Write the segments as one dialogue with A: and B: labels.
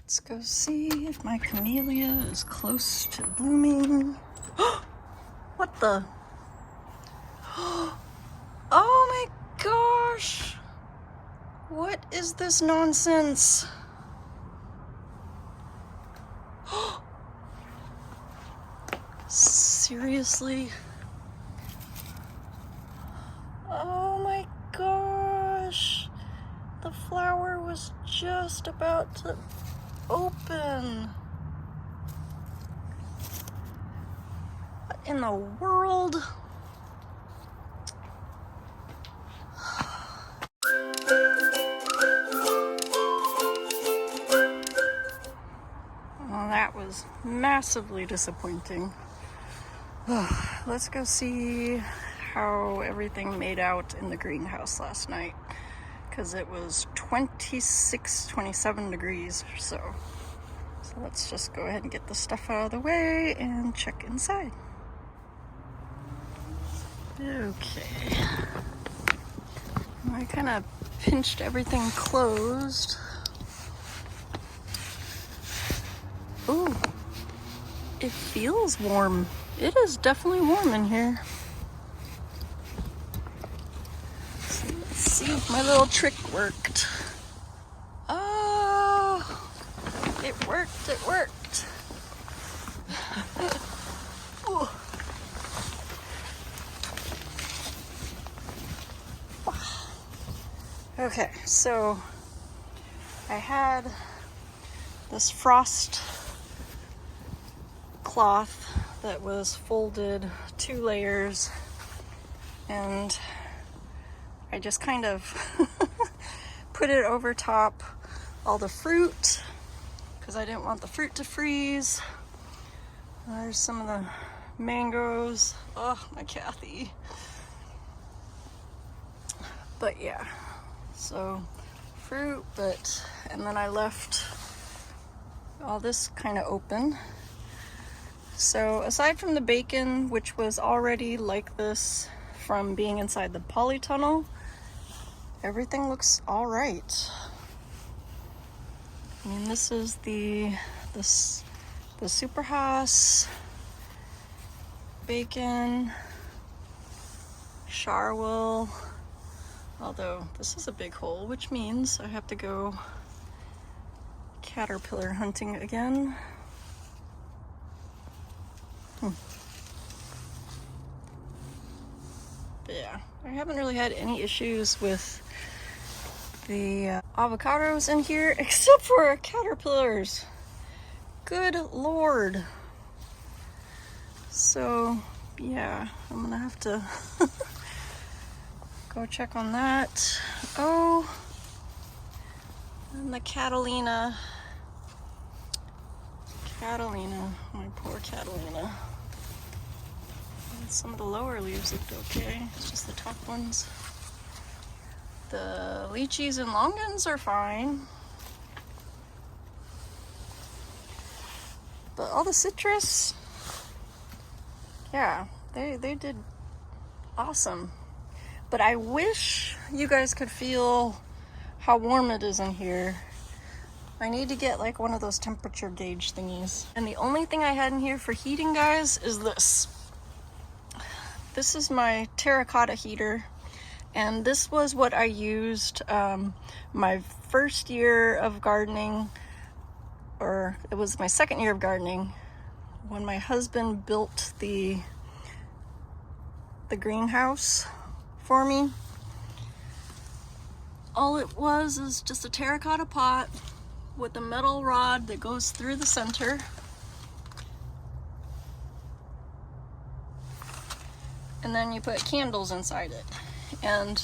A: Let's go see if my camellia is close to blooming. What the? Oh my gosh! What is this nonsense? Seriously? Oh my gosh! The flower was just about to open. What in the world? Well, that was massively disappointing. Let's go see how everything made out in the greenhouse last night, because it was 27 degrees or so. So let's just go ahead and get the stuff out of the way and check inside. Okay. I kind of pinched everything closed. Ooh, it feels warm. It is definitely warm in here. So let's see if my little trick worked. Oh, it worked, it worked. Okay, so I had this frost cloth that was folded 2 layers, and I just kind of put it over top all the fruit because I didn't want the fruit to freeze. There's some of the mangoes. Oh, my Kathy. But yeah, so fruit, and then I left all this kind of open. So aside from the bacon, which was already like this from being inside the polytunnel, everything looks all right. I mean, this is the Superhouse bacon, Charwell, although this is a big hole, which means I have to go caterpillar hunting again. But yeah, I haven't really had any issues with the avocados in here, except for caterpillars. Good Lord. So yeah, I'm gonna have to go check on that. Oh, and the Catalina, my poor Catalina. And some of the lower leaves looked okay, it's just the top ones. The lychees and longans are fine, but all the citrus, yeah, they did awesome. But I wish you guys could feel how warm it is in here. I need to get like one of those temperature gauge thingies. And the only thing I had in here for heating, guys, is this. This is my terracotta heater. And this was what I used my first year of gardening, or it was my second year of gardening, when my husband built the greenhouse for me. All it was is just a terracotta pot with a metal rod that goes through the center. And then you put candles inside it. And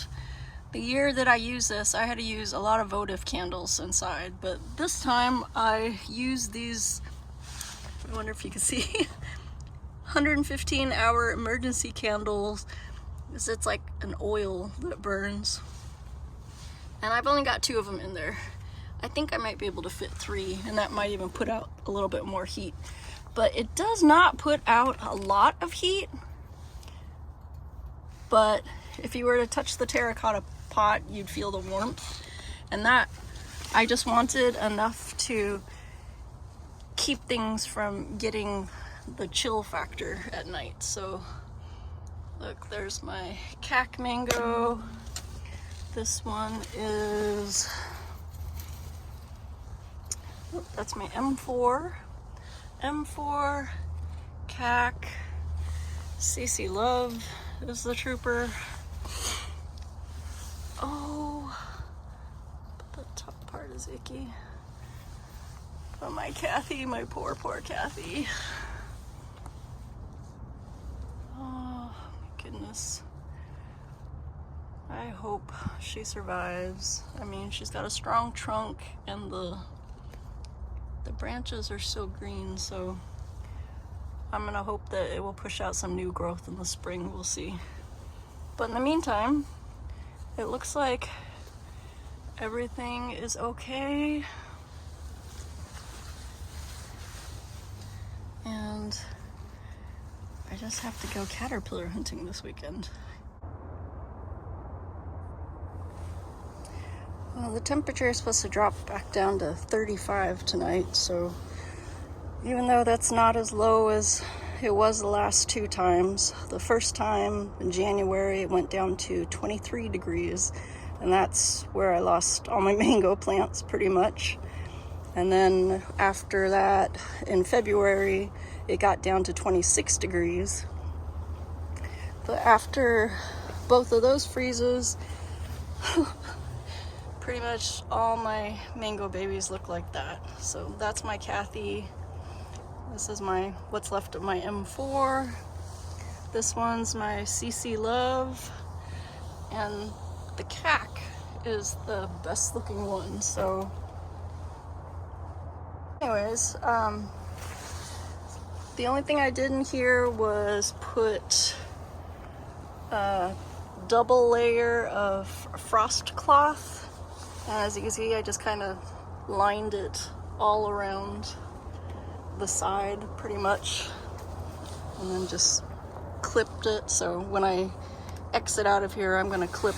A: the year that I used this, I had to use a lot of votive candles inside. But this time I used these, I wonder if you can see, 115-hour emergency candles. It's like an oil that burns. And I've only got 2 of them in there. I think I might be able to fit 3, and that might even put out a little bit more heat. But it does not put out a lot of heat. But if you were to touch the terracotta pot, you'd feel the warmth. And that, I just wanted enough to keep things from getting the chill factor at night. So look, there's my cac mango. This one is, oh, that's my M4 cac. CeceLove is the trooper. Oh, but the top part is icky. Oh, my Kathy, my poor Kathy. Oh my goodness. I hope she survives. I mean, she's got a strong trunk and the branches are so green, so I'm gonna hope that it will push out some new growth in the spring. We'll see. But in the meantime, it looks like everything is okay. And I just have to go caterpillar hunting this weekend. Well, the temperature is supposed to drop back down to 35 tonight, so even though that's not as low as it was the last two times, the first time in January it went down to 23 degrees, and that's where I lost all my mango plants pretty much. And then after that, in February, it got down to 26 degrees. But after both of those freezes, pretty much all my mango babies look like that. So that's my Kathy. This is my what's left of my M4. This one's my CeceLove. And the cac is the best looking one. So anyways, the only thing I did in here was put a double layer of frost cloth. And as you can see, I just kind of lined it all around the side pretty much, and then just clipped it. So when I exit out of here, I'm going to clip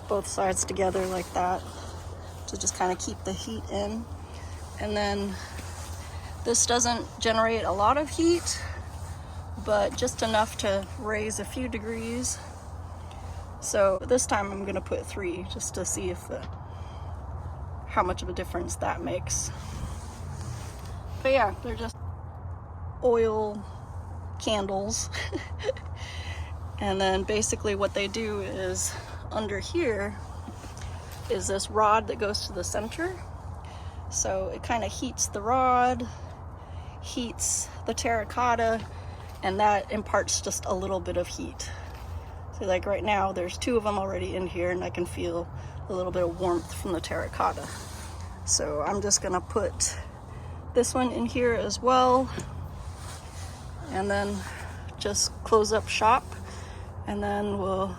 A: both sides together like that to just kind of keep the heat in. And then this doesn't generate a lot of heat, but just enough to raise a few degrees. So this time I'm gonna put 3 just to see if how much of a difference that makes. But yeah, they're just oil candles. And then basically what they do is under here is this rod that goes to the center. So it kind of heats the rod, heats the terracotta, and that imparts just a little bit of heat. So like right now, there's 2 of them already in here, and I can feel a little bit of warmth from the terracotta. So I'm just gonna put this one in here as well, and then just close up shop, and then we'll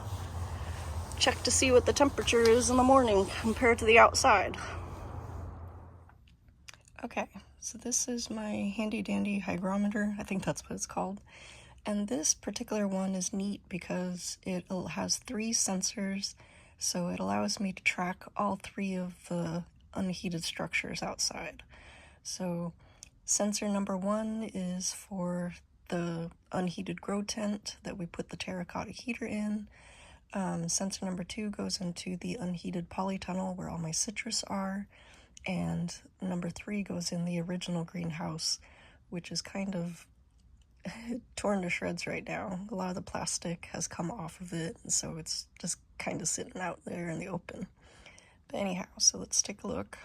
A: check to see what the temperature is in the morning compared to the outside. Okay, so this is my handy dandy hygrometer. I think that's what it's called. And this particular one is neat because it has 3 sensors, so it allows me to track all 3 of the unheated structures outside. So sensor number 1 is for the unheated grow tent that we put the terracotta heater in. Sensor number 2 goes into the unheated polytunnel where all my citrus are. And number 3 goes in the original greenhouse, which is kind of torn to shreds right now. A lot of the plastic has come off of it, and so it's just kind of sitting out there in the open. But anyhow, so let's take a look.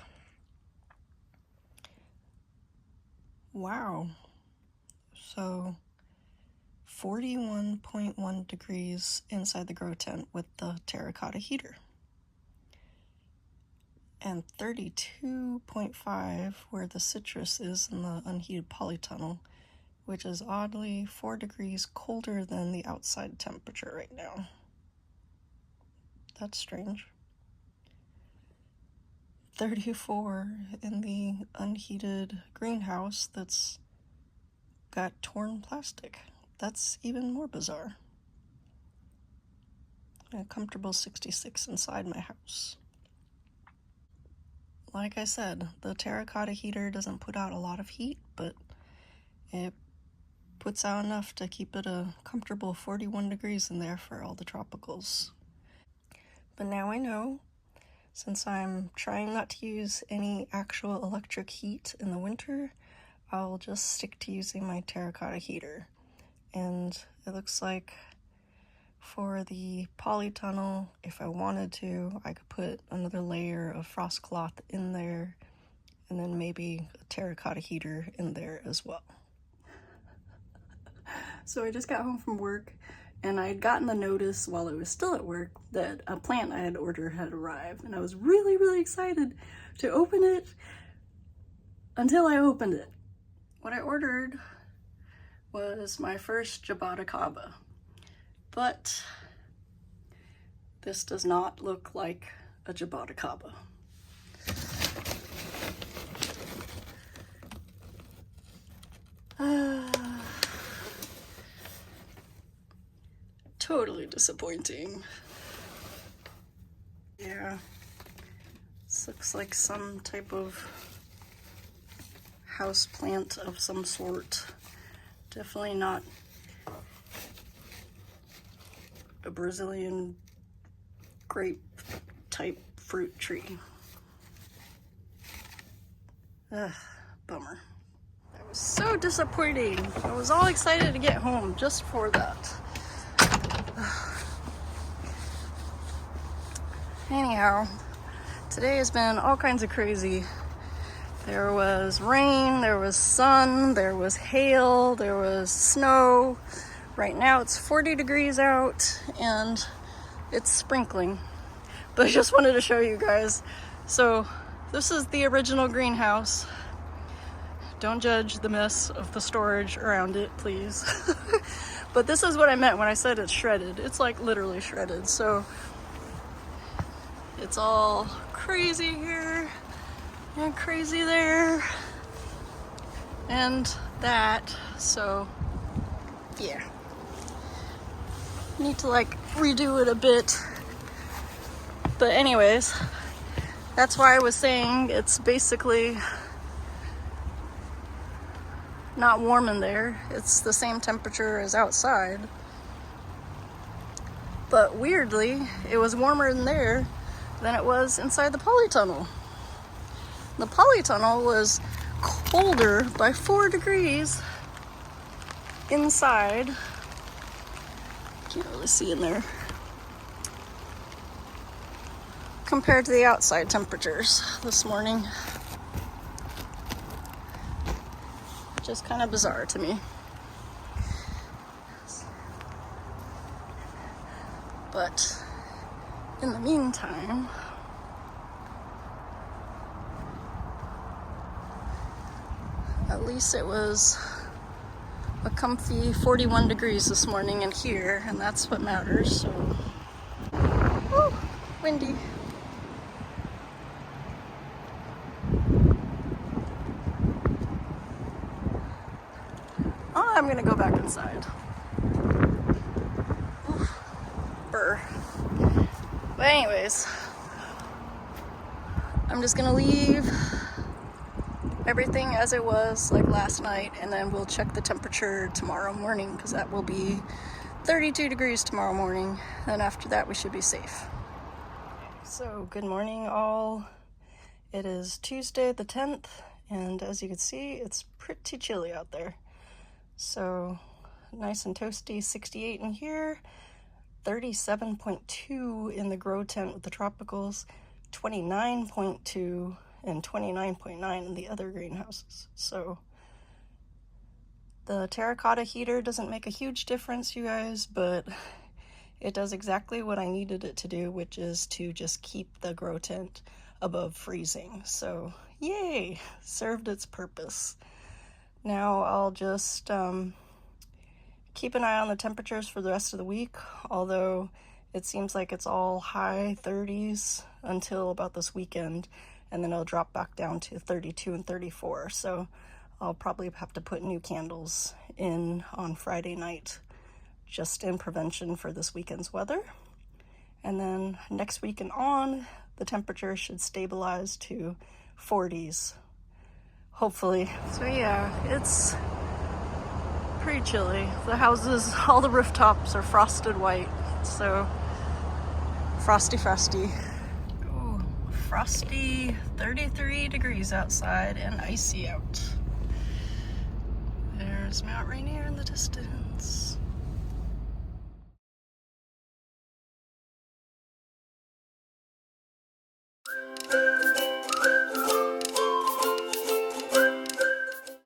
A: Wow. So 41.1 degrees inside the grow tent with the terracotta heater. And 32.5 where the citrus is in the unheated polytunnel, which is oddly 4 degrees colder than the outside temperature right now. That's strange. 34 in the unheated greenhouse that's got torn plastic. That's even more bizarre. A comfortable 66 inside my house. like I said, the terracotta heater doesn't put out a lot of heat, but it puts out enough to keep it a comfortable 41 degrees in there for all the tropicals. But now I know, since I'm trying not to use any actual electric heat in the winter, I'll just stick to using my terracotta heater. And it looks like for the polytunnel, if I wanted to, I could put another layer of frost cloth in there, and then maybe a terracotta heater in there as well. So I just got home from work, and I had gotten the notice while I was still at work that a plant I had ordered had arrived, and I was really, really excited to open it until I opened it. What I ordered was my first jaboticaba, but this does not look like a jaboticaba. Totally disappointing. Yeah, this looks like some type of house plant of some sort. Definitely not a Brazilian grape type fruit tree. Ugh, bummer. That was so disappointing. I was all excited to get home just for that. Anyhow, today has been all kinds of crazy. There was rain, there was sun, there was hail, there was snow. Right now it's 40 degrees out and it's sprinkling. But I just wanted to show you guys. So this is the original greenhouse. Don't judge the mess of the storage around it, please. But this is what I meant when I said it's shredded. It's like literally shredded. So it's all crazy here and crazy there and that. So yeah, need to like redo it a bit. But anyways, that's why I was saying it's basically not warm in there. It's the same temperature as outside. But weirdly, it was warmer in there than it was inside the polytunnel. The polytunnel was colder by 4 degrees inside. Can't really see in there. Compared to the outside temperatures this morning. Just kind of bizarre to me. But in the meantime, at least it was a comfy 41 degrees this morning in here, and that's what matters. So, woo, windy. Oh, I'm gonna go back inside. Oof. Burr. But anyways, I'm just gonna leave everything as it was like last night, and then we'll check the temperature tomorrow morning, because that will be 32 degrees tomorrow morning. Then after that we should be safe. So good morning all. It is Tuesday the 10th, and as you can see, it's pretty chilly out there. So nice and toasty, 68 in here, 37.2 in the grow tent with the tropicals, 29.2 and 29.9 in the other greenhouses. So the terracotta heater doesn't make a huge difference, you guys, but it does exactly what I needed it to do, which is to just keep the grow tent above freezing. So yay, served its purpose. Now I'll just keep an eye on the temperatures for the rest of the week, although it seems like it's all high 30s until about this weekend, and then it'll drop back down to 32 and 34. So I'll probably have to put new candles in on Friday night, just in prevention for this weekend's weather. And then next week and on, the temperature should stabilize to 40s, hopefully. So yeah, it's pretty chilly. The houses, all the rooftops are frosted white, so frosty. Ooh, frosty 33 degrees outside and icy out. There's Mount Rainier in the distance.